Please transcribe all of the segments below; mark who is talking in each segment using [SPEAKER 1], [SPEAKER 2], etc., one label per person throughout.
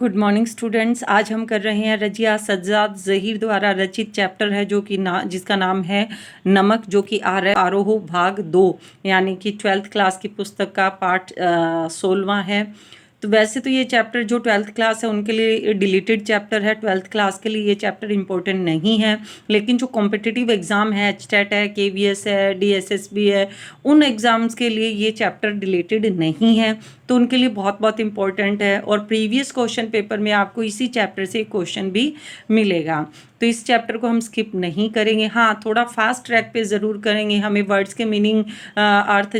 [SPEAKER 1] Good morning students. आज हम कर रहे हैं रजिया सज्जाद ज़हीर द्वारा रचित चैप्टर है जो कि जिसका नाम है नमक, जो कि आरोह भाग 2 यानी कि 12th क्लास की पुस्तक का पार्ट 16वां है। तो वैसे तो ये चैप्टर जो 12th क्लास है उनके लिए डिलीटेड चैप्टर है, 12th क्लास के लिए ये चैप्टर इम्पोर्टेंट नहीं है, लेकिन जो कॉम्पिटिटिव एग्ज़ाम है, एचटेट है, केवीएस है, डीएसएसबी है, उन एग्ज़ाम्स के लिए ये चैप्टर डिलीटेड नहीं है, तो उनके लिए बहुत बहुत इंपॉर्टेंट है। और प्रीवियस क्वेश्चन पेपर में आपको इसी चैप्टर से क्वेश्चन भी मिलेगा, तो इस चैप्टर को हम स्किप नहीं करेंगे। हाँ, थोड़ा फास्ट ट्रैक पे ज़रूर करेंगे। हमें वर्ड्स के मीनिंग, अर्थ,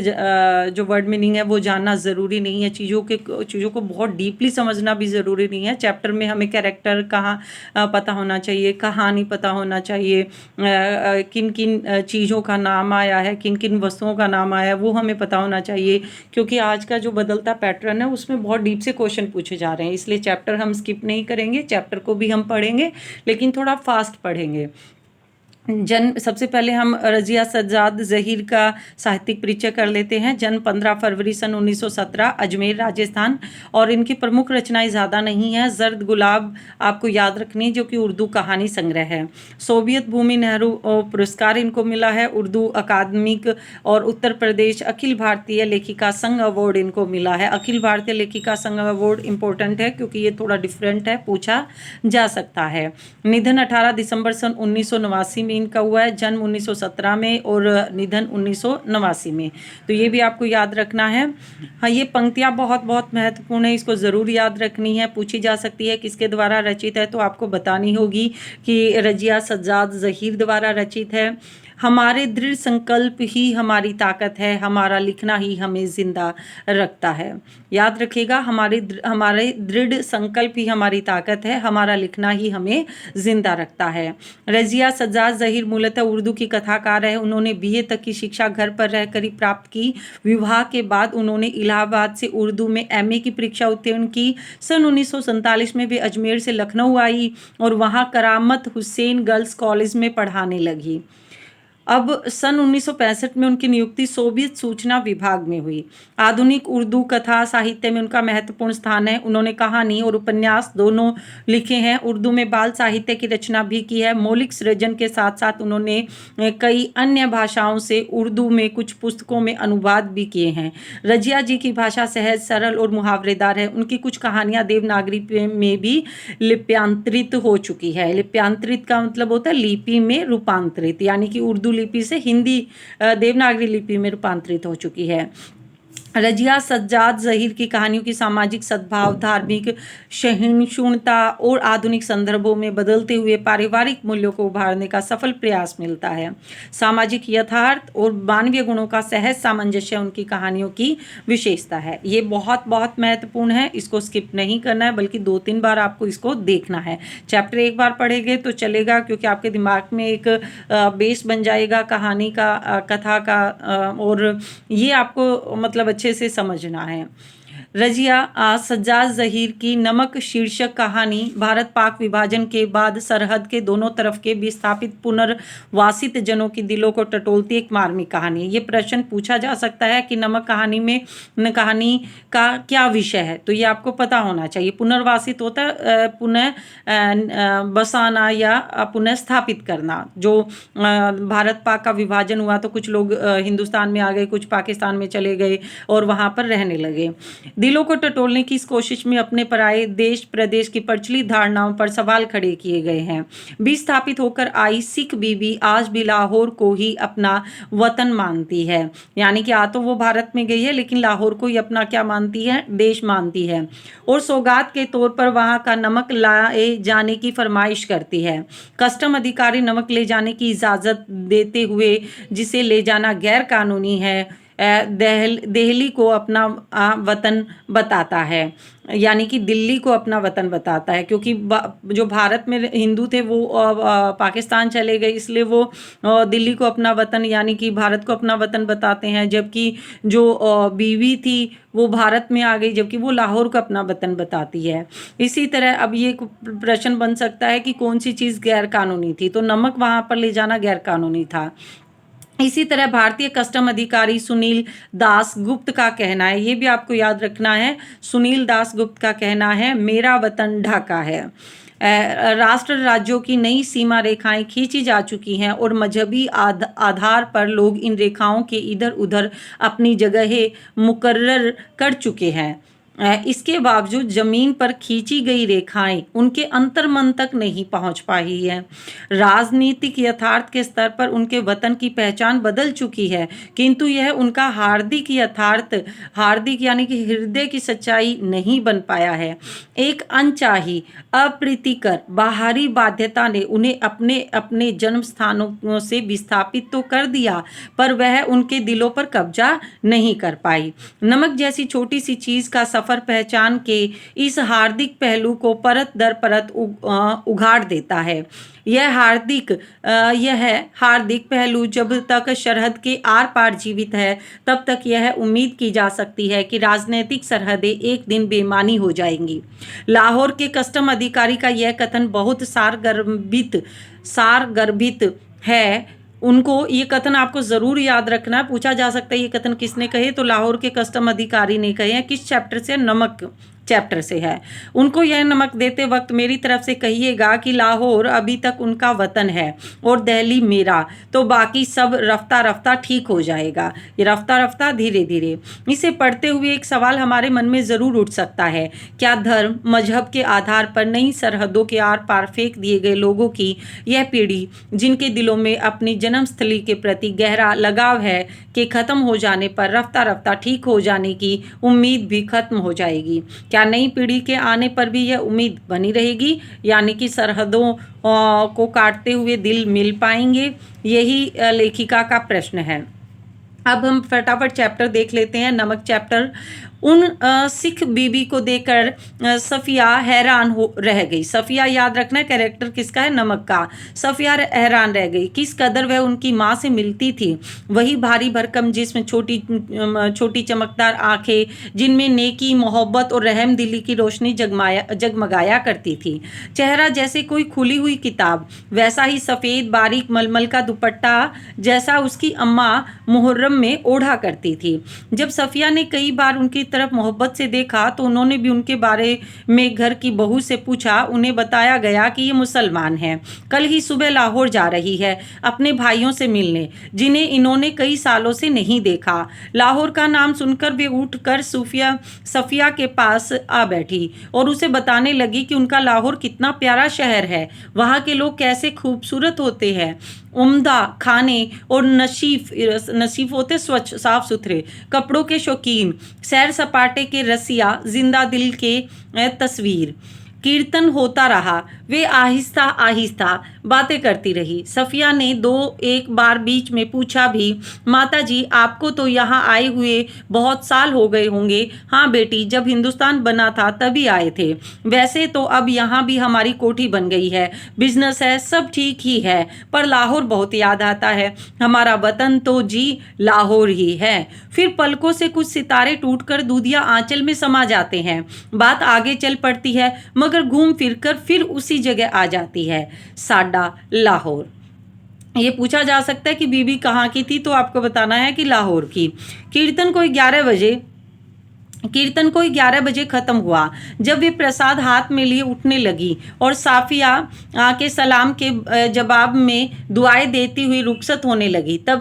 [SPEAKER 1] जो वर्ड मीनिंग है वो जानना ज़रूरी नहीं है। चीज़ों को बहुत डीपली समझना भी ज़रूरी नहीं है। चैप्टर में हमें कैरेक्टर कहाँ पता होना चाहिए, कहानी पता होना चाहिए, किन किन चीज़ों का नाम आया है, किन किन वस्तुओं का नाम आया है, वो हमें पता होना चाहिए, क्योंकि आज का जो बदलता पैटर्न है उसमें बहुत डीप से क्वेश्चन पूछे जा रहे हैं। इसलिए चैप्टर हम स्किप नहीं करेंगे, चैप्टर को भी हम पढ़ेंगे, लेकिन थोड़ा फास्ट पढ़ेंगे। सबसे पहले हम रजिया सज्जाद ज़हीर का साहित्यिक परिचय कर लेते हैं। जन्म 15 फरवरी सन 1917, अजमेर राजस्थान, और इनकी प्रमुख रचनाएं ज़्यादा नहीं हैं। जर्द गुलाब आपको याद रखनी, जो कि उर्दू कहानी संग्रह है। सोवियत भूमि नेहरू पुरस्कार इनको मिला है। उर्दू अकादमिक और उत्तर प्रदेश अखिल भारतीय लेखिका संघ अवार्ड इनको मिला है। अखिल भारतीय लेखिका संघ अवार्ड इम्पोर्टेंट है क्योंकि ये थोड़ा डिफरेंट है, पूछा जा सकता है। निधन 18 दिसंबर सन 1989 में इनका हुआ है। जन्म 1917 में और निधन 1989 में, तो ये भी आपको याद रखना है। हाँ, ये पंक्तियाँ बहुत बहुत महत्वपूर्ण है, इसको ज़रूर याद रखनी है। पूछी जा सकती है किसके द्वारा रचित है, तो आपको बतानी होगी कि रजिया सज्जाद ज़हीर द्वारा रचित है। हमारे दृढ़ संकल्प ही हमारी ताकत है, हमारा लिखना ही हमें जिंदा रखता है। याद रखिएगा, हमारे दृढ़ संकल्प ही हमारी ताकत है, हमारा लिखना ही हमें जिंदा रखता है। रजिया सज्जाद ज़हीर मूलतः उर्दू की कथाकार है। उन्होंने बीए तक की शिक्षा घर पर रहकर ही प्राप्त की। विवाह के बाद उन्होंने इलाहाबाद से उर्दू में एमए की परीक्षा उत्तीर्ण की। सन 1947 में वे अजमेर से लखनऊ आई और वहाँ करामत हुसैन गर्ल्स कॉलेज में पढ़ाने लगी। अब सन 1965 में उनकी नियुक्ति सोवियत सूचना विभाग में हुई। आधुनिक उर्दू कथा साहित्य में उनका महत्वपूर्ण स्थान है। उन्होंने कहानी और उपन्यास दोनों लिखे हैं। उर्दू में बाल साहित्य की रचना भी की है। मौलिक सृजन के साथ साथ उन्होंने कई अन्य भाषाओं से उर्दू में कुछ पुस्तकों में अनुवाद भी किए हैं। रजिया जी की भाषा सहज, सरल और मुहावरेदार है। उनकी कुछ कहानियाँ देवनागरी में भी लिप्यांतरित हो चुकी है। लिप्यांतरित का मतलब होता है लिपि में रूपांतरित, यानी कि उर्दू लिपि से हिंदी देवनागरी लिपि में रूपांतरित हो चुकी है। रजिया सज्जाद ज़हीर की कहानियों की सामाजिक सद्भाव, धार्मिक सहिष्णुता और आधुनिक संदर्भों में बदलते हुए पारिवारिक मूल्यों को उभारने का सफल प्रयास मिलता है। सामाजिक यथार्थ और मानवीय गुणों का सहज सामंजस्य उनकी कहानियों की विशेषता है। ये बहुत बहुत महत्वपूर्ण है, इसको स्किप नहीं करना है, बल्कि 2-3 बार आपको इसको देखना है। चैप्टर एक बार पढ़ेंगे तो चलेगा, क्योंकि आपके दिमाग में एक बेस बन जाएगा कहानी का, कथा का, और ये आपको मतलब अच्छे से समझना है। रजिया सज्जाद ज़हीर की नमक शीर्षक कहानी भारत पाक विभाजन के बाद सरहद के दोनों तरफ के विस्थापित पुनर्वासित जनों की दिलों को टटोलती एक मार्मिक कहानी। ये प्रश्न पूछा जा सकता है कि नमक कहानी का क्या विषय है, तो ये आपको पता होना चाहिए। पुनर्वासित होता है पुनः बसाना या पुनः स्थापित करना। जो भारत पाक का विभाजन हुआ तो कुछ लोग हिंदुस्तान में आ गए, कुछ पाकिस्तान में चले गए और वहाँ पर रहने लगे। दिलों को टटोलने की इस कोशिश में अपने पराये देश प्रदेश की प्रचलित धारणाओं पर सवाल खड़े किए गए हैं। विस्थापित होकर आई सिख बीबी आज भी लाहौर को ही अपना वतन मानती है, यानी कि आ तो वो भारत में गई है लेकिन लाहौर को ही अपना क्या मानती है, देश मानती है, और सौगात के तौर पर वहां का नमक लाए जाने की फरमाइश करती है। कस्टम अधिकारी नमक ले जाने की इजाजत देते हुए जिसे ले जाना गैर कानूनी है, दिल्ली को अपना वतन बताता है, यानी कि दिल्ली को अपना वतन बताता है, क्योंकि जो भारत में हिंदू थे वो पाकिस्तान चले गए, इसलिए वो दिल्ली को अपना वतन यानी कि भारत को अपना वतन बताते हैं। जबकि जो बीवी थी वो भारत में आ गई, जबकि वो लाहौर को अपना वतन बताती है। इसी तरह अब ये प्रश्न बन सकता है कि कौन सी चीज़ गैर कानूनी थी, तो नमक वहाँ पर ले जाना गैर कानूनी था। इसी तरह भारतीय कस्टम अधिकारी सुनील दास गुप्त का कहना है, ये भी आपको याद रखना है, सुनील दास गुप्त का कहना है मेरा वतन ढाका है। राष्ट्र राज्यों की नई सीमा रेखाएं खींची जा चुकी हैं और मजहबी आधार पर लोग इन रेखाओं के इधर उधर अपनी जगहें मुकर्रर कर चुके हैं। इसके बावजूद जमीन पर खींची गई रेखाएं उनके अंतर्मन तक नहीं पहुंच पाई है। राजनीतिक यथार्थ के स्तर पर उनके वतन की पहचान बदल चुकी है, किंतु यह उनका हार्दिक यथार्थ, हार्दिक यानी कि हृदय की सच्चाई नहीं बन पाया है। एक अनचाही अप्रीतिकर बाहरी बाध्यता ने उन्हें अपने अपने जन्म स्थानों से विस्थापित तो कर दिया, पर वह उनके दिलों पर कब्जा नहीं कर पाई। नमक जैसी छोटी सी चीज का सफर पहचान के इस हार्दिक पहलू को परत दर परत उघाड़ देता है। यह हार्दिक पहलू जब तक सरहद के आर पार जीवित है, तब तक यह उम्मीद की जा सकती है कि राजनीतिक सरहदें एक दिन बेमानी हो जाएंगी। लाहौर के कस्टम अधिकारी का यह कथन बहुत सारगर्भित है। उनको ये कथन आपको ज़रूर याद रखना है, पूछा जा सकता है ये कथन किसने कहे, तो लाहौर के कस्टम अधिकारी ने कहे हैं। किस चैप्टर से? नमक चैप्टर से है। उनको यह नमक देते वक्त मेरी तरफ से कहिएगा कि लाहौर अभी तक उनका वतन है और दिल्ली मेरा, तो बाकी सब रफ्ता रफ्ता ठीक हो जाएगा। ये रफ्ता रफ्ता धीरे धीरे। इसे पढ़ते हुए एक सवाल हमारे मन में ज़रूर उठ सकता है, क्या धर्म मजहब के आधार पर नई सरहदों के आर पार फेंक दिए गए लोगों की यह पीढ़ी, जिनके दिलों में अपनी जन्मस्थली के प्रति गहरा लगाव है, कि ख़त्म हो जाने पर रफ्ता रफ्ता ठीक हो जाने की उम्मीद भी खत्म हो जाएगी? क्या नई पीढ़ी के आने पर भी यह उम्मीद बनी रहेगी, यानी कि सरहदों को काटते हुए दिल मिल पाएंगे? यही लेखिका का प्रश्न है। अब हम फटाफट चैप्टर देख लेते हैं, नमक चैप्टर। उन सिख बीबी को देखकर सफ़िया हैरान हो रह गई। सफ़िया याद रखना कैरेक्टर किसका है? नमक का। सफ़िया हैरान रह गई, किस कदर वह उनकी माँ से मिलती थी। वही भारी भरकम जिस्म, छोटी चमकदार आंखें जिनमें नेकी, मोहब्बत और रहम दिली की रोशनी जगमगाया करती थी। चेहरा जैसे कोई खुली हुई किताब, वैसा ही सफ़ेद बारीक मलमल का दुपट्टा जैसा उसकी अम्मा मुहर्रम में ओढ़ा करती थी। जब सफ़िया ने कई बार उनकी तरफ मोहब्बत से देखा तो उन्होंने भी उनके बारे में घर की बहू से पूछा। उन्हें बताया गया कि ये मुसलमान हैं, कल ही सुबह लाहौर जा रही है अपने भाइयों से मिलने, जिन्हें इन्होंने कई सालों से नहीं देखा। लाहौर का नाम सुनकर वे उठकर सफ़िया के पास आ बैठी और उसे बताने लगी कि उनका लाहौर कितना प्यारा शहर है, वहाँ के लोग कैसे खूबसूरत होते हैं, उम्दा खाने और नशीफ होते, स्वच्छ साफ सुथरे कपड़ों के शौकीन, सैर सपाटे के रसिया, जिंदा दिल के तस्वीर। कीर्तन होता रहा। वे आहिस्ता आहिस्ता बातें करती रही। सफ़िया ने एक बार बीच में पूछा भी, माता जी आपको तो यहाँ आए हुए बहुत साल हो गए होंगे। हाँ बेटी, जब हिंदुस्तान बना था तभी आए थे। वैसे तो अब यहाँ भी हमारी कोठी बन गई है, बिजनेस है, सब ठीक ही है, पर लाहौर बहुत याद आता है। हमारा वतन तो जी लाहौर ही है। फिर पलकों से कुछ सितारे टूटकर दूधिया आंचल में समा जाते हैं। बात आगे चल पड़ती है, मगर घूम फिरकर फिर उसी जगह आ जाती है, साडा लाहौर। ये पूछा जा सकता है कि बीबी कहाँ की थी, तो आपको बताना है कि लाहौर की। कीर्तन को 11 बजे खत्म हुआ। जब वे प्रसाद हाथ में लिए उठने लगी और साफिया के सलाम के जवाब में दुआएं देती हुई रुखसत होने लगी, तब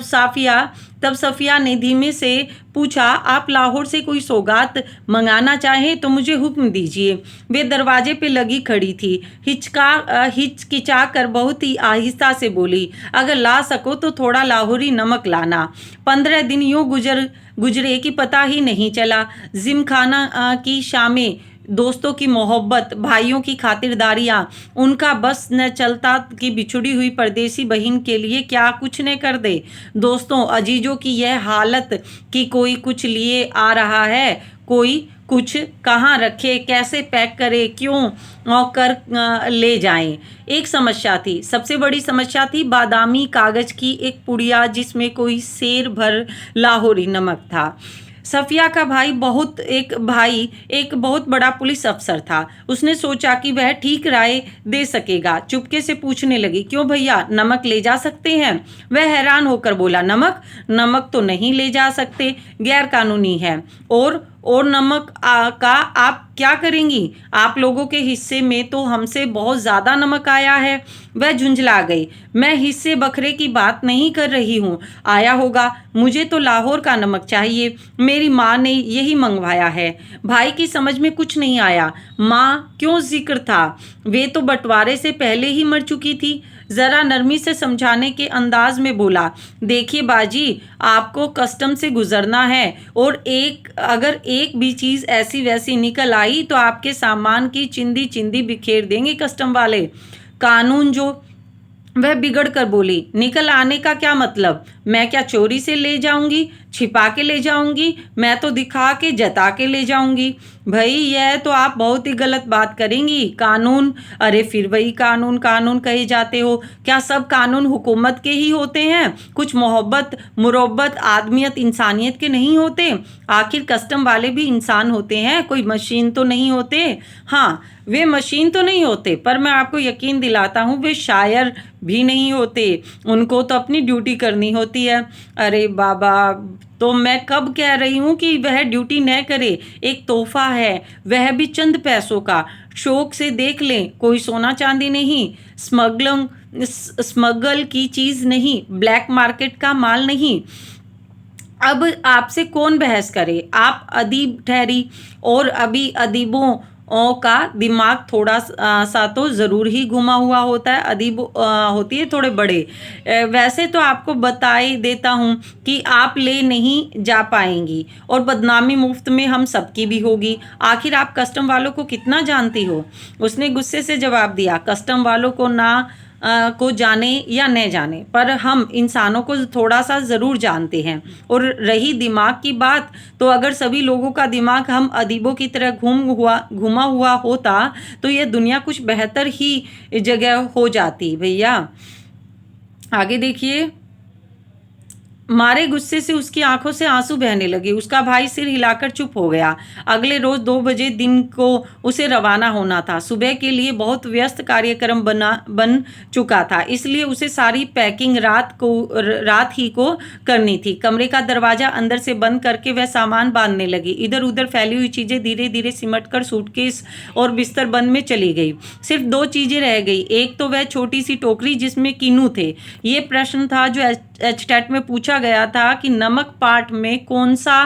[SPEAKER 1] सफ़िया ने धीमे से पूछा, आप लाहौर से कोई सौगात मंगाना चाहें तो मुझे हुक्म दीजिए। वे दरवाजे पे लगी खड़ी थी, हिचकिचा कर बहुत ही आहिस्ता से बोली, अगर ला सको तो थोड़ा लाहौरी नमक लाना। 15 दिन यूँ गुजरे कि पता ही नहीं चला। जिमखाना की शामें, दोस्तों की मोहब्बत, भाइयों की खातिरदारियाँ, उनका बस न चलता कि बिछुड़ी हुई परदेसी बहन के लिए क्या कुछ न कर दे। दोस्तों अजीजों की यह हालत कि कोई कुछ लिए आ रहा है, कोई कुछ कहाँ रखे, कैसे पैक करे, क्यों कर ले जाएं, एक समस्या थी। सबसे बड़ी समस्या थी बादामी कागज की एक पुड़िया जिसमें कोई सेर भर लाहौरी नमक था। सफिया का भाई एक बहुत बड़ा पुलिस अफसर था। उसने सोचा कि वह ठीक राय दे सकेगा। चुपके से पूछने लगी, क्यों भैया, नमक ले जा सकते हैं? वह हैरान होकर बोला, नमक? नमक तो नहीं ले जा सकते, गैर कानूनी है। और नमक का आप क्या करेंगी? आप लोगों के हिस्से में तो हमसे बहुत ज्यादा नमक आया है। वह झुंझला गई। मैं हिस्से बखरे की बात नहीं कर रही हूँ। आया होगा, मुझे तो लाहौर का नमक चाहिए। मेरी माँ ने यही मंगवाया है। भाई की समझ में कुछ नहीं आया। माँ क्यों जिक्र था? वे तो बंटवारे से पहले ही मर चुकी थी। जरा नरमी से समझाने के अंदाज में बोला, देखिए बाजी, आपको कस्टम से गुजरना है और अगर एक भी चीज ऐसी वैसी निकल आई तो आपके सामान की चिंदी चिंदी बिखेर देंगे कस्टम वाले। कानून जो वह बिगड़ कर बोली, निकल आने का क्या मतलब? मैं क्या चोरी से ले जाऊंगी, छिपा के ले जाऊंगी? मैं तो दिखा के जता के ले जाऊंगी। भाई यह तो आप बहुत ही गलत बात करेंगी। कानून? अरे फिर वही कानून कानून कहे जाते हो। क्या सब कानून हुकूमत के ही होते हैं? कुछ मोहब्बत मुरब्बत आदमियत इंसानियत के नहीं होते? आखिर कस्टम वाले भी इंसान होते हैं, कोई मशीन तो नहीं होते। हाँ, वे मशीन तो नहीं होते, पर मैं आपको यकीन दिलाता हूँ वे शायर भी नहीं होते। उनको तो अपनी ड्यूटी करनी होती है। अरे बाबा, तो मैं कब कह रही हूँ कि वह ड्यूटी न करे। एक तोहफा है, वह भी चंद पैसों का। शौक से देख लें, कोई सोना चांदी नहीं, स्मगल की चीज नहीं, ब्लैक मार्केट का माल नहीं। अब आपसे कौन बहस करे? आप अदीब ठहरी, और अभी अदीबों का दिमाग थोड़ा सा तो ज़रूर ही घुमा हुआ होता है। अदीब होती है थोड़े बड़े। वैसे तो आपको बताई देता हूँ कि आप ले नहीं जा पाएंगी और बदनामी मुफ्त में हम सबकी भी होगी। आखिर आप कस्टम वालों को कितना जानती हो? उसने गुस्से से जवाब दिया, कस्टम वालों को को जाने या न जाने, पर हम इंसानों को थोड़ा सा ज़रूर जानते हैं। और रही दिमाग की बात, तो अगर सभी लोगों का दिमाग हम अदीबों की तरह घुमा हुआ होता तो यह दुनिया कुछ बेहतर ही जगह हो जाती। भैया आगे देखिए। मारे गुस्से से उसकी आंखों से आंसू बहने लगे। उसका भाई सिर हिलाकर चुप हो गया। अगले रोज 2 बजे दिन को उसे रवाना होना था। सुबह के लिए बहुत व्यस्त कार्यक्रम बन चुका था, इसलिए उसे सारी पैकिंग रात ही को करनी थी। कमरे का दरवाजा अंदर से बंद करके वह सामान बांधने लगी। इधर उधर फैली हुई चीजें धीरे धीरे सिमटकर सूटकेस और बिस्तर बंद में चली गई। सिर्फ 2 चीजें रह गई। एक तो वह छोटी सी टोकरी जिसमें किन्नू थे। ये प्रश्न था जो एचटेट में पूछा गया था कि नमक पाठ में कौन सा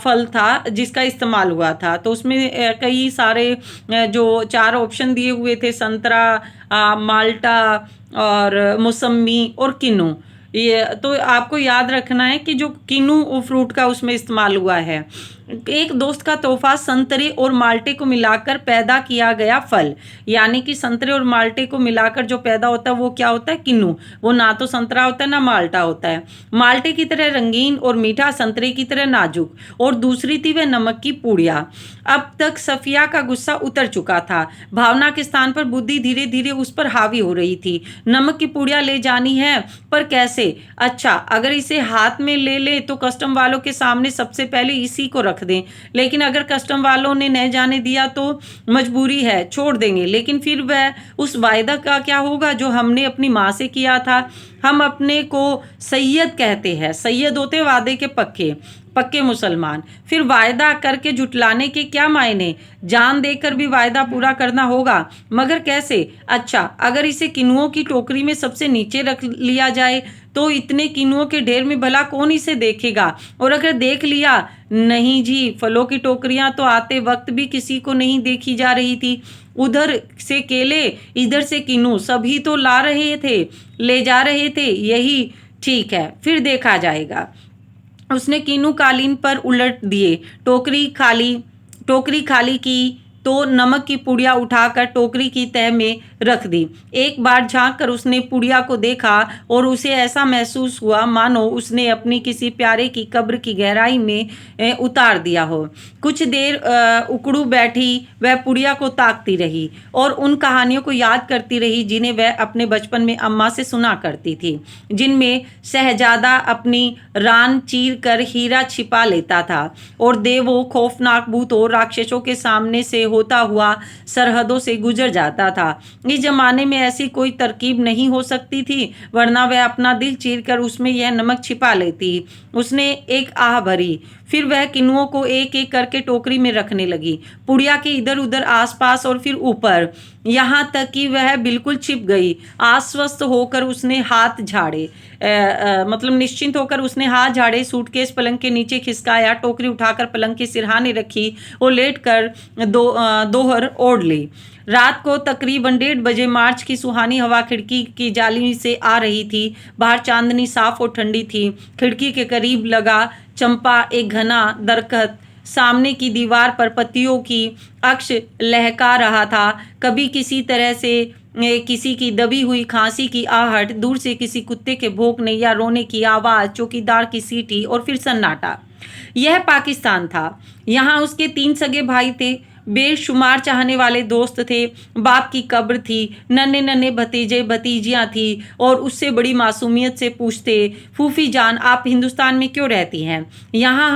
[SPEAKER 1] फल था जिसका इस्तेमाल हुआ था। तो उसमें कई सारे जो 4 ऑप्शन दिए हुए थे, संतरा, माल्टा और मौसमी और किन्नू। ये तो आपको याद रखना है कि जो किन्नू फ्रूट का उसमें इस्तेमाल हुआ है। एक दोस्त का तोहफा संतरे और माल्टे को मिलाकर पैदा किया गया फल, यानी कि संतरे और माल्टे को मिलाकर जो पैदा होता है वो क्या होता है? किन्नू। वो ना तो संतरा होता है ना माल्टा होता है। माल्टे की तरह रंगीन और मीठा, संतरे की तरह नाजुक। और दूसरी थी वह नमक की पूड़ियाँ। अब तक सफिया का गुस्सा उतर चुका था। भावना के स्थान पर बुद्धि धीरे धीरे उस पर हावी हो रही थी। नमक की पूड़ियाँ ले जानी है, पर कैसे? अच्छा, अगर इसे हाथ में ले ले तो कस्टम वालों के सामने सबसे पहले इसी को रख दें। लेकिन अगर कस्टम वालों ने न जाने दिया तो मजबूरी है, छोड़ देंगे। लेकिन फिर वह उस वायदा का क्या होगा जो हमने अपनी माँ से किया था? हम अपने को सैयद कहते हैं। सैयद होते वादे के पक्के पक्के मुसलमान। फिर वायदा करके जुटलाने के क्या मायने? जान देकर भी वायदा पूरा करना होगा, मगर कैसे? अच्छा, अगर इसे किनुओं की टोकरी में सबसे नीचे रख लिया जाए तो इतने किनुओं के ढेर में भला कौन इसे देखेगा? और अगर देख लिया, नहीं जी, फलों की टोकरियां तो आते वक्त भी किसी को नहीं देखी जा रही थी। उधर से केले, इधर से किन्नू, सभी तो ला रहे थे, ले जा रहे थे। यही ठीक है, फिर देखा जाएगा। उसने किन्नू कालीन पर उलट दिए। टोकरी खाली की तो नमक की पुड़िया उठाकर टोकरी की तह में रख दी। एक बार झांककर उसने पुड़िया को देखा और उसे ऐसा महसूस हुआ मानो उसने अपनी किसी प्यारे की कब्र की गहराई में उतार दिया हो। कुछ देर उकड़ू बैठी वह पुड़िया को ताकती रही और उन कहानियों को याद करती रही जिन्हें वह अपने बचपन में अम्मा से सुना करती थी, जिनमें शहजादा अपनी रान चीर कर हीरा छिपा लेता था और देवों, खौफनाक भूतों, राक्षसों के सामने से होता हुआ सरहदों से गुजर जाता था। इस जमाने में ऐसी कोई तरकीब नहीं हो सकती थी, वरना वह अपना दिल चीर कर उसमें यह नमक छिपा लेती। उसने एक आह भरी, फिर वह किन्नुओं को एक एक करके टोकरी में रखने लगी, पुड़िया के इधर उधर, आसपास और फिर ऊपर, यहाँ तक कि वह बिल्कुल छिप गई। आश्वस्त होकर उसने हाथ झाड़े, मतलब निश्चिंत होकर उसने हाथ झाड़े, सूटकेस पलंग के नीचे खिसकाया, टोकरी उठाकर पलंग के सिरहाने रखी और लेटकर दोहर ओढ़ ली। रात को तकरीबन 1:30 बजे मार्च की सुहानी हवा खिड़की की जाली से आ रही थी। बाहर चांदनी साफ और ठंडी थी। खिड़की के करीब लगा चंपा एक घना दरख्त सामने की दीवार पर पत्तियों की अक्ष लहका रहा था। कभी किसी तरह से किसी की दबी हुई खांसी की आहट, दूर से किसी कुत्ते के भौंकने या रोने की आवाज़, चौकीदार की सीटी और फिर सन्नाटा। यह पाकिस्तान था। यहाँ उसके 3 सगे भाई थे, बेशुमार चाहने वाले दोस्त थे, बाप की कब्र थी, नन्हे नन्हे भतीजे भतीजियाँ थी और उससे बड़ी मासूमियत से पूछते, फूफी जान आप हिंदुस्तान में क्यों रहती हैं? जहाँ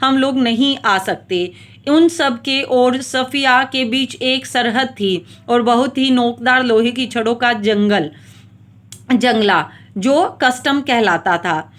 [SPEAKER 1] हम लोग नहीं आ सकते। उन सब के और सफ़िया के बीच एक सरहद थी और बहुत ही नोकदार लोहे की छड़ों का जंगला जो कस्टम कहलाता था।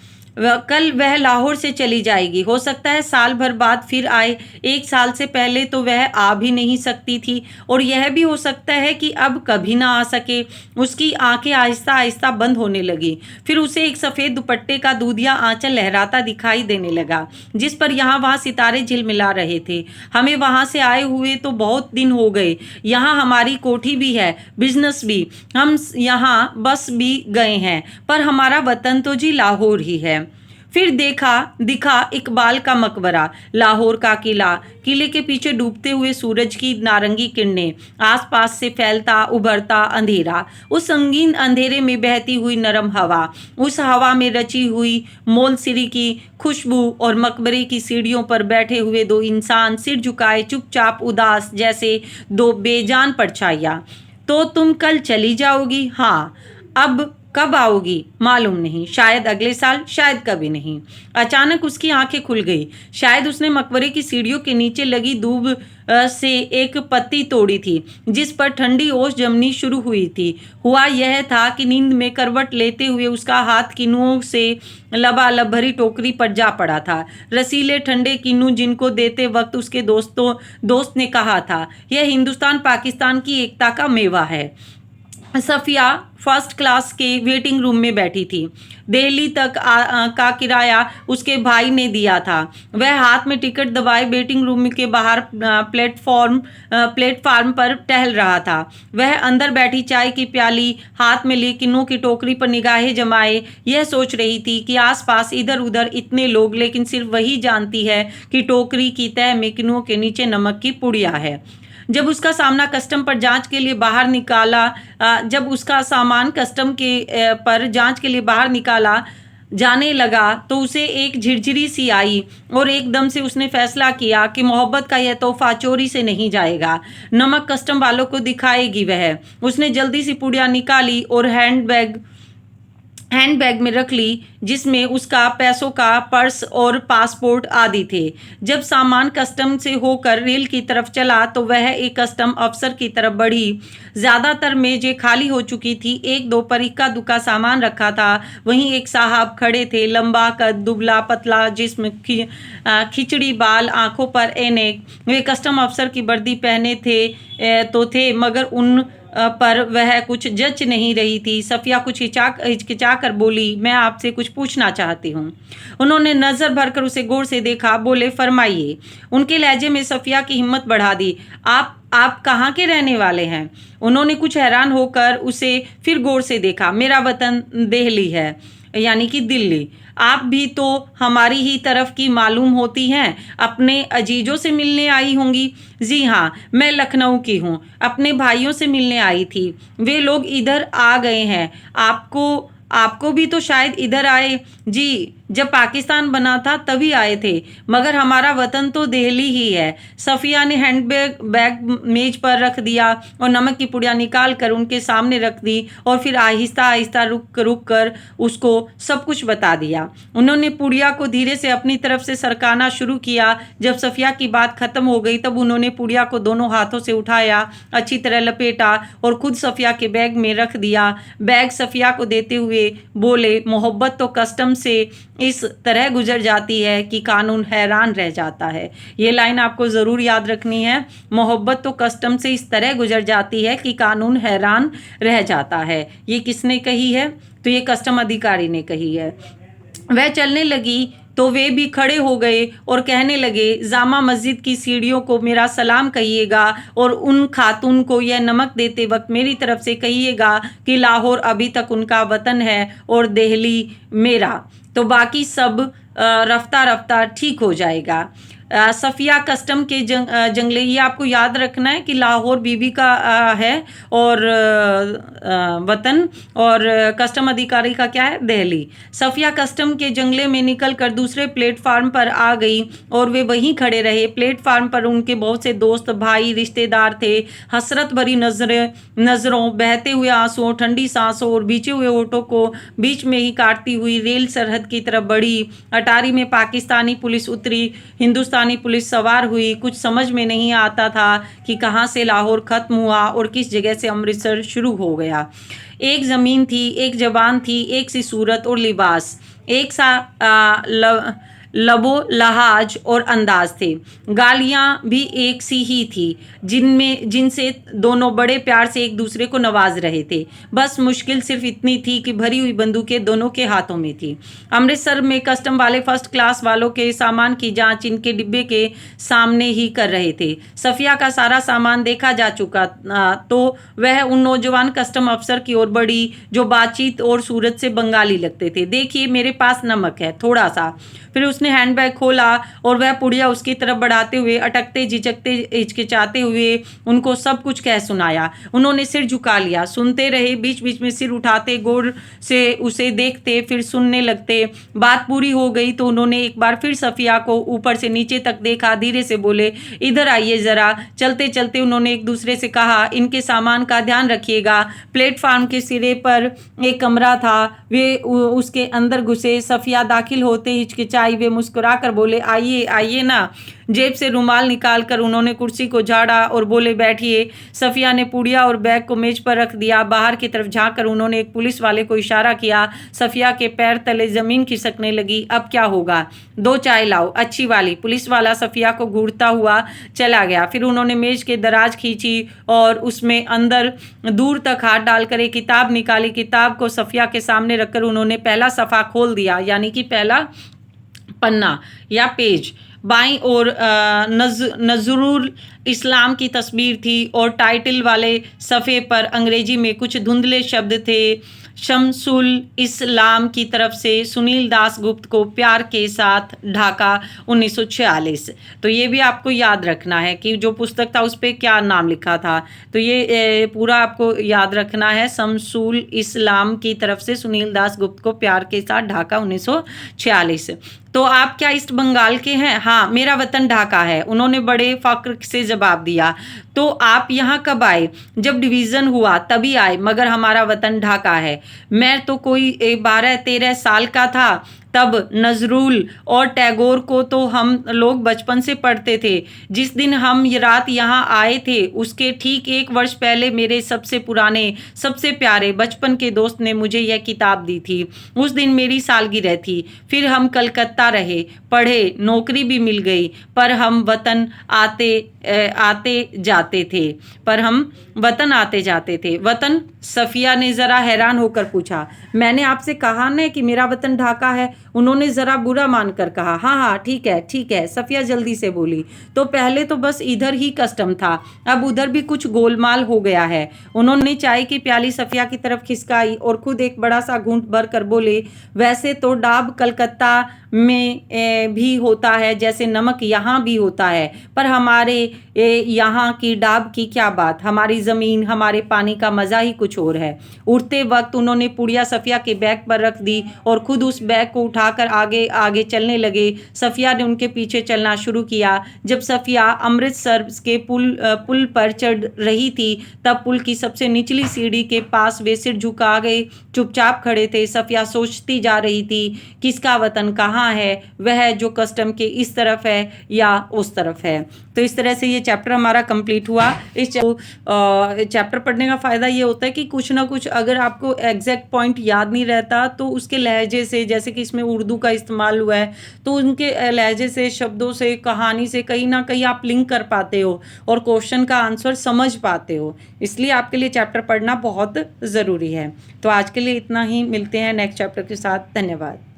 [SPEAKER 1] कल वह लाहौर से चली जाएगी, हो सकता है साल भर बाद फिर आए। 1 साल से पहले तो वह आ भी नहीं सकती थी और यह भी हो सकता है कि अब कभी ना आ सके। उसकी आंखें आहिस्ता आहिस्ता बंद होने लगी। फिर उसे एक सफ़ेद दुपट्टे का दूधिया आंचल लहराता दिखाई देने लगा, जिस पर यहाँ वहाँ सितारे झिलमिला रहे थे। हमें वहाँ से आए हुए तो बहुत दिन हो गए। यहाँ हमारी कोठी भी है, बिजनेस भी, हम यहाँ बस भी गए हैं, पर हमारा वतन तो जी लाहौर ही है। फिर दिखा इकबाल का मकबरा, लाहौर का किला, किले के पीछे डूबते हुए सूरज की नारंगी किरणें, आसपास से फैलता उभरता अंधेरा, उस संगीन अंधेरे में बहती हुई नरम हवा, उस हवा में रची हुई मोलसिरी की खुशबू और मकबरे की सीढ़ियों पर बैठे हुए 2 इंसान सिर झुकाए चुपचाप उदास जैसे 2 बेजान परछाइयाँ। तो तुम कल चली जाओगी? हाँ। अब कब आओगी? मालूम नहीं, शायद अगले साल, शायद कभी नहीं। अचानक उसकी आंखें खुल गई। शायद उसने मकबरे की सीढ़ियों के नीचे लगी दूब से एक पत्ती तोड़ी थी, जिस पर ठंडी ओस जमनी शुरू हुई थी। हुआ यह था कि नींद में करवट लेते हुए उसका हाथ किन्नुओं से लबालब भरी टोकरी पर जा पड़ा था। रसीले ठंडे किन्नू जिनको देते वक्त उसके दोस्त ने कहा था, यह हिंदुस्तान पाकिस्तान की एकता का मेवा है। सफ़िया फर्स्ट क्लास के वेटिंग रूम में बैठी थी। दिल्ली तक का किराया उसके भाई ने दिया था। वह हाथ में टिकट दबाए वेटिंग रूम के बाहर प्लेटफार्म पर टहल रहा था। वह अंदर बैठी चाय की प्याली हाथ में लिए किन्नों की टोकरी पर निगाहें जमाए यह सोच रही थी कि आसपास इधर उधर इतने लोग, लेकिन सिर्फ वही जानती है कि टोकरी की तह में किन्नुओं के नीचे नमक की पुड़िया है। जब उसका सामना कस्टम पर जांच के लिए बाहर निकाला जब उसका सामान कस्टम के पर जांच के लिए बाहर निकाला जाने लगा तो उसे एक झिरझिरी सी आई और एकदम से उसने फैसला किया कि मोहब्बत का यह तोहफा चोरी से नहीं जाएगा। नमक कस्टम वालों को दिखाएगी वह। उसने जल्दी सी पुड़िया निकाली और हैंडबैग में रख ली, जिसमें उसका पैसों का पर्स और पासपोर्ट आदि थे। जब सामान कस्टम से होकर रेल की तरफ चला तो वह एक कस्टम अफसर की तरफ बढ़ी। ज़्यादातर मेजें खाली हो चुकी थी। 1-2 पर इक्का दुक्का सामान रखा था। वहीं एक साहब खड़े थे, लंबा कद, दुबला पतला जिस्म, खिचड़ी बाल, आंखों पर ऐनक। वे कस्टम अफसर की वर्दी पहने थे मगर उन पर वह कुछ जच नहीं रही थी। सफ़िया कुछ हिचकिचा कर बोली, मैं आपसे कुछ पूछना चाहती हूँ। उन्होंने नज़र भरकर उसे गौर से देखा। बोले, फरमाइए। उनके लहजे में सफ़िया की हिम्मत बढ़ा दी। आप कहाँ के रहने वाले हैं? उन्होंने कुछ हैरान होकर उसे फिर गौर से देखा। मेरा वतन दिल्ली है। यानी कि दिल्ली। आप भी तो हमारी ही तरफ की मालूम होती हैं, अपने अजीजों से मिलने आई होंगी। जी हाँ, मैं लखनऊ की हूँ, अपने भाइयों से मिलने आई थी, वे लोग इधर आ गए हैं। आपको आपको भी तो शायद इधर आए। जी, जब पाकिस्तान बना था तभी आए थे, मगर हमारा वतन तो दिल्ली ही है। सफ़िया ने बैग मेज पर रख दिया और नमक की पुड़िया निकाल कर उनके सामने रख दी और फिर आहिस्ता आहिस्ता रुक रुक कर उसको सब कुछ बता दिया। उन्होंने पुड़िया को धीरे से अपनी तरफ से सरकाना शुरू किया। जब सफ़िया की बात खत्म हो गई तब उन्होंने पुड़िया को दोनों हाथों से उठाया, अच्छी तरह लपेटा और खुद सफ़िया के बैग में रख दिया। बैग सफ़िया को देते हुए बोले, मोहब्बत तो कस्टम से इस तरह गुजर जाती है कि कानून हैरान रह जाता है। ये लाइन आपको ज़रूर याद रखनी है। मोहब्बत तो कस्टम से इस तरह गुजर जाती है कि कानून हैरान रह जाता है। ये किसने कही है? तो ये कस्टम अधिकारी ने कही है। वह चलने लगी तो वे भी खड़े हो गए और कहने लगे, जामा मस्जिद की सीढ़ियों को मेरा सलाम कहिएगा और उन खातून को यह नमक देते वक्त मेरी तरफ से कहिएगा कि लाहौर अभी तक उनका वतन है और दिल्ली मेरा। तो बाकी सब रफ्ता रफ्ता ठीक हो जाएगा। सफ़िया कस्टम के जंगले, ये आपको याद रखना है कि लाहौर बीबी का है और वतन, और कस्टम अधिकारी का क्या है? दिल्ली। सफ़िया कस्टम के जंगले में निकल कर दूसरे प्लेटफार्म पर आ गई और वे वहीं खड़े रहे। प्लेटफार्म पर उनके बहुत से दोस्त, भाई, रिश्तेदार थे। हसरत भरी नज़रों, बहते हुए आंसुओं, ठंडी सांसों और बीचे हुए होठों को बीच में ही काटती हुई रेल सरहद की तरफ बढ़ी। अटारी में पाकिस्तानी पुलिस उतरी, हिंदुस्तानी पुलिस सवार हुई। कुछ समझ में नहीं आता था कि कहाँ से लाहौर खत्म हुआ और किस जगह से अमृतसर शुरू हो गया। एक ज़मीन थी, एक जबान थी, एक सी सूरत और लिबास, एक सा लबो लहाज और अंदाज थे। गालियाँ भी एक सी ही थी, जिनसे दोनों बड़े प्यार से एक दूसरे को नवाज रहे थे। बस मुश्किल सिर्फ इतनी थी कि भरी हुई बंदूकें दोनों के हाथों में थी। अमृतसर में कस्टम वाले फर्स्ट क्लास वालों के सामान की जांच इनके डिब्बे के सामने ही कर रहे थे। सफ़िया का सारा सामान देखा जा चुका तो वह उन नौजवान कस्टम अफसर की ओर बढ़ी जो बातचीत और सूरत से बंगाली लगते थे। देखिए, मेरे पास नमक है, थोड़ा सा। फिर उसने हैंडबैग खोला और वह पुड़िया उसकी तरफ बढ़ाते हुए, अटकते झिझकते हिचकिचाते हुए उनको सब कुछ कह सुनाया। उन्होंने सिर झुका लिया, सुनते रहे, बीच बीच में सिर उठाते, गौर से उसे देखते, फिर सुनने लगते। बात पूरी हो गई तो उन्होंने एक बार फिर सफ़िया को ऊपर से नीचे तक देखा, धीरे से बोले, इधर आइए ज़रा। चलते चलते उन्होंने एक दूसरे से कहा, इनके सामान का ध्यान रखिएगा। प्लेटफार्म के सिरे पर एक कमरा था, वे उसके अंदर घुसे। सफ़िया दाखिल होते हिचकिचाई, वे मुस्कुराकर बोले, आइए आइए ना। जेब से रुमाल निकालकर उन्होंने कुर्सी को झाड़ा और बोले, बैठिए। सफ़िया ने पुड़िया और बैग को मेज पर रख दिया। बाहर की तरफ झांककर उन्होंने एक पुलिस वाले को इशारा किया। सफ़िया के पैर तले ज़मीन खिसकने लगी। अब क्या होगा? 2 चाय लाओ, अच्छी वाली। पुलिस वाला सफ़िया को घूरता हुआ चला गया। फिर उन्होंने मेज के दराज खींची और उसमें अंदर दूर तक हाथ डालकर एक किताब निकाली। किताब को सफ़िया के सामने रखकर उन्होंने पहला सफ़ा खोल दिया, यानी कि पहला पन्ना या पेज। बाईं ओर नज़रुल इस्लाम की तस्वीर थी और टाइटल वाले सफ़े पर अंग्रेजी में कुछ धुंधले शब्द थे। शमसुल इस्लाम की तरफ से सुनील दास गुप्त को प्यार के साथ, ढाका 1946। तो ये भी आपको याद रखना है कि जो पुस्तक था उस पर क्या नाम लिखा था। तो ये पूरा आपको याद रखना है। शमसुल इस्लाम की तरफ से सुनील दास गुप्त को प्यार के साथ, ढाका 1946। तो आप क्या ईस्ट बंगाल के हैं? हाँ, मेरा वतन ढाका है, उन्होंने बड़े फक्र से जवाब दिया। तो आप यहाँ कब आए? जब डिवीज़न हुआ तभी आए, मगर हमारा वतन ढाका है। मैं तो कोई 12-13 साल का था तब। नजरुल और टैगोर को तो हम लोग बचपन से पढ़ते थे। जिस दिन हम ये रात यहाँ आए थे उसके ठीक 1 वर्ष पहले मेरे सबसे पुराने, सबसे प्यारे बचपन के दोस्त ने मुझे यह किताब दी थी। उस दिन मेरी सालगिरह थी। फिर हम कलकत्ता रहे, पढ़े, नौकरी भी मिल गई, पर हम वतन आते जाते थे। वतन? सफ़िया ने ज़रा हैरान होकर पूछा। मैंने आपसे कहा न कि मेरा वतन ढाका है, उन्होंने ज़रा बुरा मानकर कहा। हाँ हाँ ठीक है, सफ़िया जल्दी से बोली। तो पहले तो बस इधर ही कस्टम था, अब उधर भी कुछ गोलमाल हो गया है। उन्होंने चाय की प्याली सफ़िया की तरफ खिसकाई और खुद एक बड़ा सा घूंट भर कर बोले, वैसे तो डाब कलकत्ता में भी होता है जैसे नमक यहाँ भी होता है, पर हमारे यहाँ की डाब की क्या बात, हमारी ज़मीन हमारे पानी का मज़ा ही कुछ और है। उठते वक्त उन्होंने पुड़िया सफ़िया के बैग पर रख दी और खुद उस बैग को उठाकर आगे आगे चलने लगे। सफ़िया ने उनके पीछे चलना शुरू किया। जब सफ़िया अमृतसर के पुल पर चढ़ रही थी तब पुल की सबसे निचली सीढ़ी के पास वे सिर झुका गए चुपचाप खड़े थे। सफ़िया सोचती जा रही थी, किसका वतन कहाँ है, वह जो कस्टम के इस तरफ है या उस तरफ है। तो इस तरह से ये चैप्टर हमारा कंप्लीट हुआ। इस चैप्टर पढ़ने का फ़ायदा ये होता है कि कुछ ना कुछ अगर आपको एग्जैक्ट पॉइंट याद नहीं रहता तो उसके लहजे से, जैसे कि इसमें उर्दू का इस्तेमाल हुआ है, तो उनके लहजे से, शब्दों से, कहानी से कहीं ना कहीं आप लिंक कर पाते हो और क्वेश्चन का आंसर समझ पाते हो। इसलिए आपके लिए चैप्टर पढ़ना बहुत ज़रूरी है। तो आज के लिए इतना ही, मिलते हैं नेक्स्ट चैप्टर के साथ। धन्यवाद।